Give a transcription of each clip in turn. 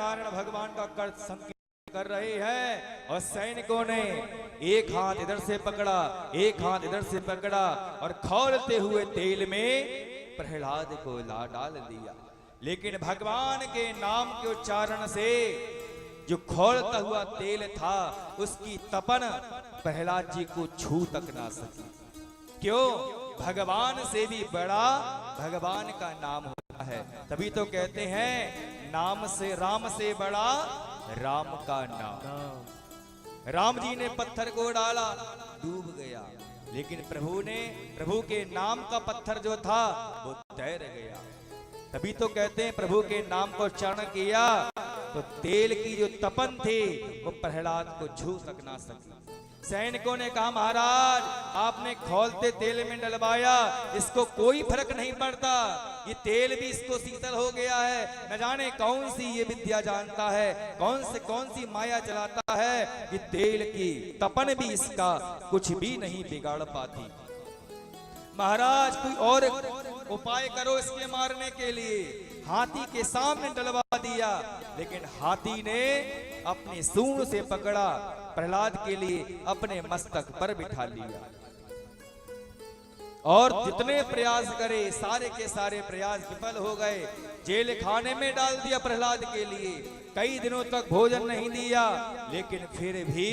नारायण भगवान का कर संकेत कर रहे हैं और सैनिकों ने एक हाथ इधर से पकड़ा, एक हाथ इधर से पकड़ा और खौलते हुए तेल में प्रहलाद को ला डाल दिया। लेकिन भगवान के नाम के उच्चारण से जो खौलता हुआ तेल था उसकी तपन प्रहलाद जी को छू तक ना सकी। क्यों? भगवान से भी बड़ा भगवान का नाम होता है। तभी तो कहते हैं नाम से राम से बड़ा राम का नाम। राम जी ने पत्थर को डाला, डूब गया, लेकिन प्रभु के नाम का पत्थर जो था वो तैर गया। तभी तो कहते हैं प्रभु के नाम को उच्चारण किया तो तेल की जो तपन थी वो प्रहलाद को छू तक ना सकी। सैनिकों ने कहा महाराज आपने खौलते तेल में डलवाया, इसको कोई फर्क नहीं पड़ता, ये तेल भी इसको शीतल हो गया है, न जाने कौन सी ये विद्या जानता है, कौन सी माया चलाता है कि तेल की तपन भी इसका कुछ भी नहीं बिगाड़ पाती। महाराज कोई और उपाय करो इसके मारने के लिए। हाथी के सामने डलवा दिया, लेकिन हाथी ने अपने सूंड से पकड़ा, प्रहलाद के लिए अपने मस्तक पर बिठा लिया और जितने प्रयास करे सारे के सारे प्रयास विफल हो गए। जेल खाने में डाल दिया प्रहलाद के लिए, कई दिनों तक भोजन नहीं दिया, लेकिन फिर भी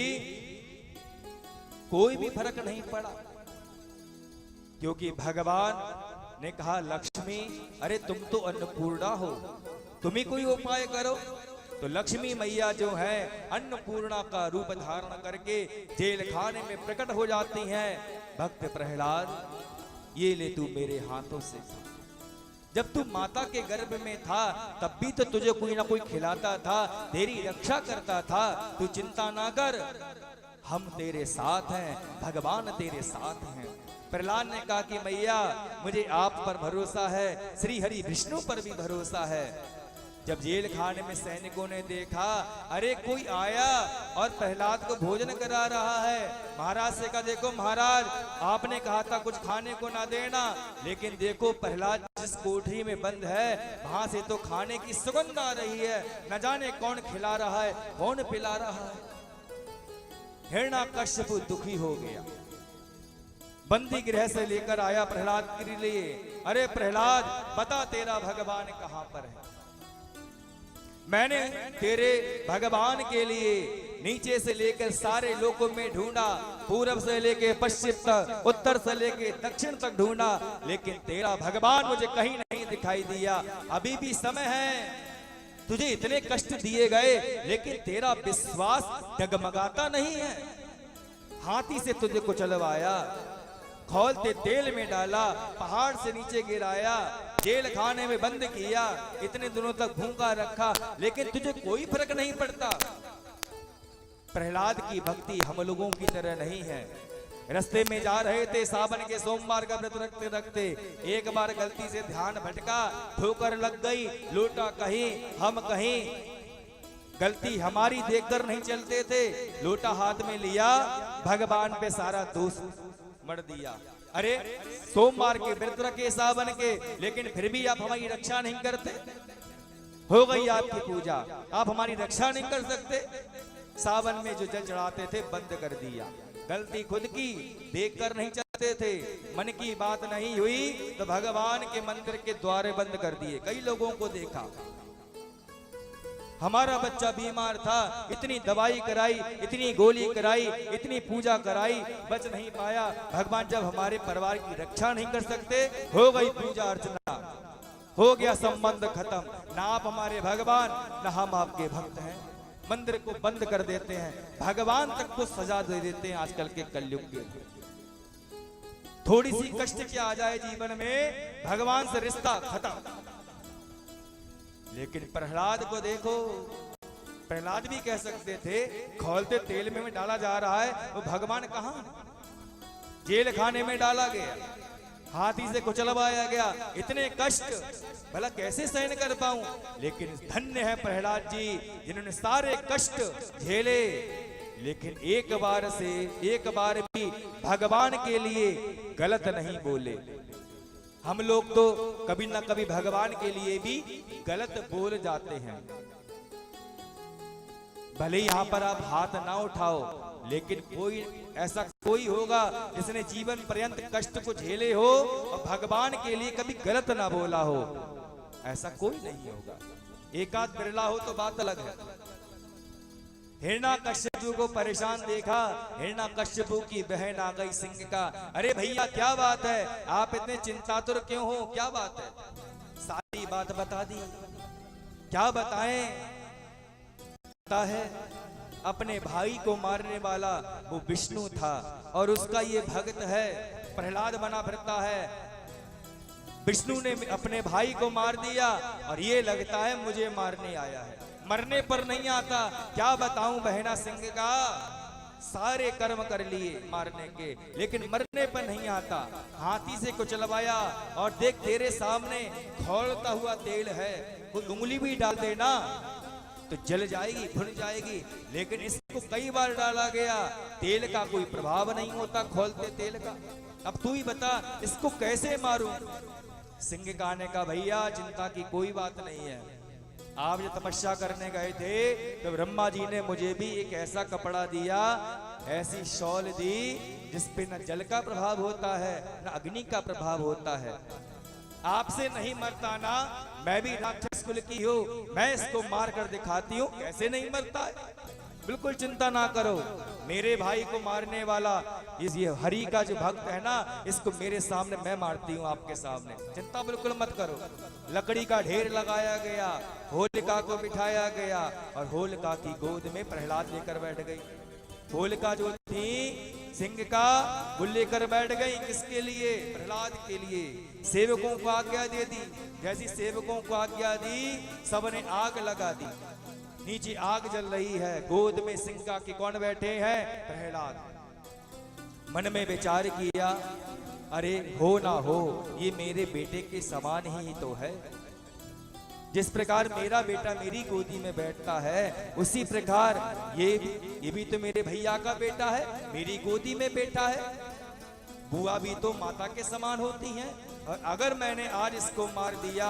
कोई भी फर्क नहीं पड़ा, क्योंकि भगवान ने कहा लक्ष्मी अरे तुम तो अन्नपूर्णा हो, तुम ही कोई उपाय करो। तो लक्ष्मी मैया जो है अन्नपूर्णा का रूप धारण करके जेल खाने में प्रकट हो जाती हैं। भक्त प्रहलाद ये ले तू मेरे हाथों से, जब तू माता के गर्भ में था तब भी तो तुझे कोई ना कोई खिलाता था, तेरी रक्षा करता था, तू चिंता ना कर, हम तेरे साथ हैं, भगवान तेरे साथ हैं। प्रहलाद ने कहा कि मैया मुझे आप पर भरोसा है, श्री हरि विष्णु पर भी भरोसा है। जब जेल खाने में सैनिकों ने देखा अरे कोई आया और प्रहलाद को भोजन करा रहा है, महाराज से कहा देखो महाराज आपने कहा था कुछ खाने को ना देना, लेकिन देखो प्रहलाद जिस कोठरी में बंद है वहां से तो खाने की सुगंध आ रही है, न जाने कौन खिला रहा है कौन पिला रहा है। हिरण्याकश्यप दुखी हो गया, बंदी गृह से लेकर आया प्रहलाद के लिए। अरे प्रहलाद बता तेरा भगवान कहां पर है? मैंने तेरे भगवान के लिए नीचे से लेकर सारे लोकों में ढूंढा, पूरब से लेकर पश्चिम तक, उत्तर से लेकर दक्षिण तक ढूंढा, लेकिन तेरा भगवान मुझे कहीं नहीं दिखाई दिया। अभी भी समय है, तुझे इतने कष्ट दिए गए लेकिन तेरा विश्वास डगमगाता नहीं है। हाथी से तुझे को चलवाया, खौलते तेल में डाला, पहाड़ से नीचे गिराया, जेल खाने में बंद किया, इतने दिनों तक भूखा रखा, लेकिन तुझे कोई फर्क नहीं पड़ता। प्रहलाद की भक्ति हम लोगों की तरह नहीं है। रास्ते में जा रहे थे, सावन के सोमवार का व्रत रखते रखते एक बार गलती से ध्यान भटका, ठोकर लग गई, लोटा कहीं हम कहीं, गलती हमारी देखकर नहीं चलते थे, लोटा हाथ में लिया, भगवान पे सारा दोष मर दिया। अरे सोमवार के व्रत रखे सावन के, लेकिन फिर भी आप हमारी रक्षा नहीं करते। हो गई आपकी पूजा, आप हमारी रक्षा नहीं कर सकते। सावन में जो जल चढ़ाते थे बंद कर दिया, गलती खुद की, देखकर नहीं चलते थे, मन की बात नहीं हुई तो भगवान के मंदिर के द्वार बंद कर दिए। कई लोगों को देखा, हमारा बच्चा बीमार था, इतनी दवाई कराई, इतनी गोली कराई, इतनी पूजा कराई, बच नहीं पाया। भगवान जब हमारे परिवार की रक्षा नहीं कर सकते, हो गई पूजा अर्चना, हो गया संबंध खत्म, ना आप हमारे भगवान ना हम आपके भक्त हैं। मंदिर को बंद कर देते हैं, भगवान तक को सजा दे देते हैं। आजकल के कलयुग के थोड़ी सी कष्ट क्या आ जाए जीवन में, भगवान से रिश्ता खत्म। लेकिन प्रहलाद को देखो, प्रहलाद भी कह सकते थे खौलते तेल में डाला जा रहा है, वो भगवान कहां? जेल खाने में डाला गया, हाथी से कुचलवाया गया, इतने कष्ट भला कैसे सहन कर पाऊं? लेकिन धन्य है प्रहलाद जी जिन्होंने सारे कष्ट झेले, लेकिन एक बार भी भगवान के लिए गलत नहीं बोले। हम लोग तो कभी ना कभी भगवान के लिए भी गलत बोल जाते हैं। भले यहाँ पर आप हाथ ना उठाओ, लेकिन कोई ऐसा कोई होगा जिसने जीवन पर्यंत कष्ट को झेले हो और भगवान के लिए कभी गलत ना बोला हो, ऐसा कोई नहीं होगा। एकाध बिरला हो तो बात अलग है। हिरण्यकश्यपु को परेशान देखा, हिरण्यकश्यपु की बहन आ गई सिंह का, अरे भैया क्या बात है, आप इतने चिंतातुर क्यों हो, क्या बात है? सारी बात बता दी। क्या बताएं? पता है अपने भाई को मारने वाला वो विष्णु था और उसका ये भक्त है प्रहलाद बना फिरता है। विष्णु ने अपने भाई को मार दिया और ये लगता है मुझे मारने आया है, मरने पर नहीं आता। क्या बताऊं बहना सिंह का, सारे कर्म कर लिए मारने के, लेकिन मरने पर नहीं आता। हाथी से कुचलवाया और देख तेरे सामने खौलता हुआ तेल है, कोई उंगली भी डाल देना तो जल जाएगी, भुन जाएगी, लेकिन इसको कई बार डाला गया, तेल का कोई प्रभाव नहीं होता खौलते तेल का। अब तू ही बता इसको कैसे मारूं? सिंह कहने का भैया चिंता की कोई बात नहीं है, आप जब तपस्या करने गए थे तो ब्रह्मा जी ने मुझे भी एक ऐसा कपड़ा दिया, ऐसी शॉल दी जिसपे न जल का प्रभाव होता है न अग्नि का प्रभाव होता है। आपसे नहीं मरता ना, मैं भी राक्षस कुल की हूँ, मैं इसको मार कर दिखाती हूँ कैसे नहीं मरता है। बिल्कुल चिंता ना करो, मेरे भाई को मारने वाला ये हरि का जो भक्त है ना, इसको मेरे सामने मैं मारती हूँ आपके सामने, चिंता बिल्कुल मत करो। लकड़ी का ढेर लगाया गया, होलिका को बिठाया गया और होलिका की गोद में प्रहलाद लेकर बैठ गई। होलिका जो थी सिंह का वो लेकर बैठ गई, किसके लिए? प्रहलाद के लिए। सेवकों को आज्ञा दे दी, जैसी सेवकों को आज्ञा दी सबने आग लगा दी, नीचे आग जल रही है, गोद में सिंह का के कौन बैठे हैं? प्रहलाद। मन में विचार किया, अरे हो ना हो ये मेरे बेटे के समान ही तो है, जिस प्रकार मेरा बेटा मेरी गोदी में बैठता है उसी प्रकार ये भी तो मेरे भैया का बेटा है, मेरी गोदी में बैठा है। बुआ भी तो माता के समान होती हैं, और अगर मैंने आज इसको मार दिया,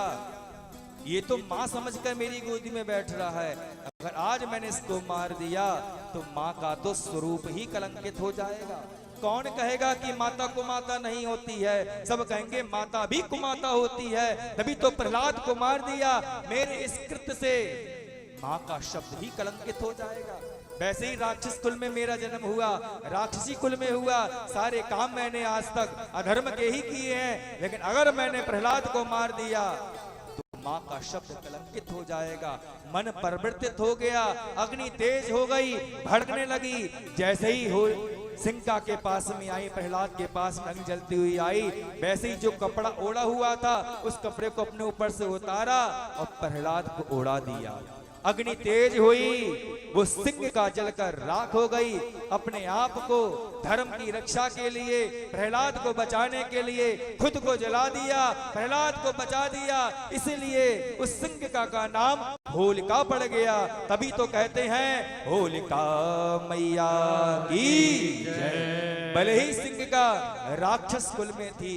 ये तो माँ समझकर मेरी गोदी में बैठ रहा है, अगर आज मैंने इसको मार दिया तो माँ का तो स्वरूप ही कलंकित हो जाएगा। कौन कहेगा कि माता कुमाता नहीं होती है? सब कहेंगे माता भी कुमाता होती है, तभी तो प्रहलाद को मार दिया। मेरे इस कृत्य से माँ का शब्द ही कलंकित हो जाएगा। वैसे ही राक्षस कुल में मेरा जन्म हुआ, राक्षसी कुल में हुआ, सारे काम मैंने आज तक अधर्म के ही किए हैं, लेकिन अगर मैंने प्रहलाद को मार दिया तो माँ का शब्द कलंकित हो जाएगा। मन परिवर्तित हो गया, अग्नि तेज हो गई, भड़कने लगी। जैसे ही हो सिंह के पास में आई, प्रहलाद के पास में जलती हुई आई, वैसे ही जो कपड़ा ओढ़ा हुआ था उस कपड़े को अपने ऊपर से उतारा और प्रहलाद को ओढ़ा दिया। अग्नि तेज हुई, वो सिंह का जलकर राख हो गई। अपने आप को धर्म की रक्षा के लिए, प्रहलाद को बचाने के लिए खुद को जला दिया, प्रहलाद को बचा दिया, इसलिए उस सिंह का नाम होलिका पड़ गया। तभी तो कहते हैं होलिका मैया की जय। भले ही सिंह का राक्षस कुल में थी,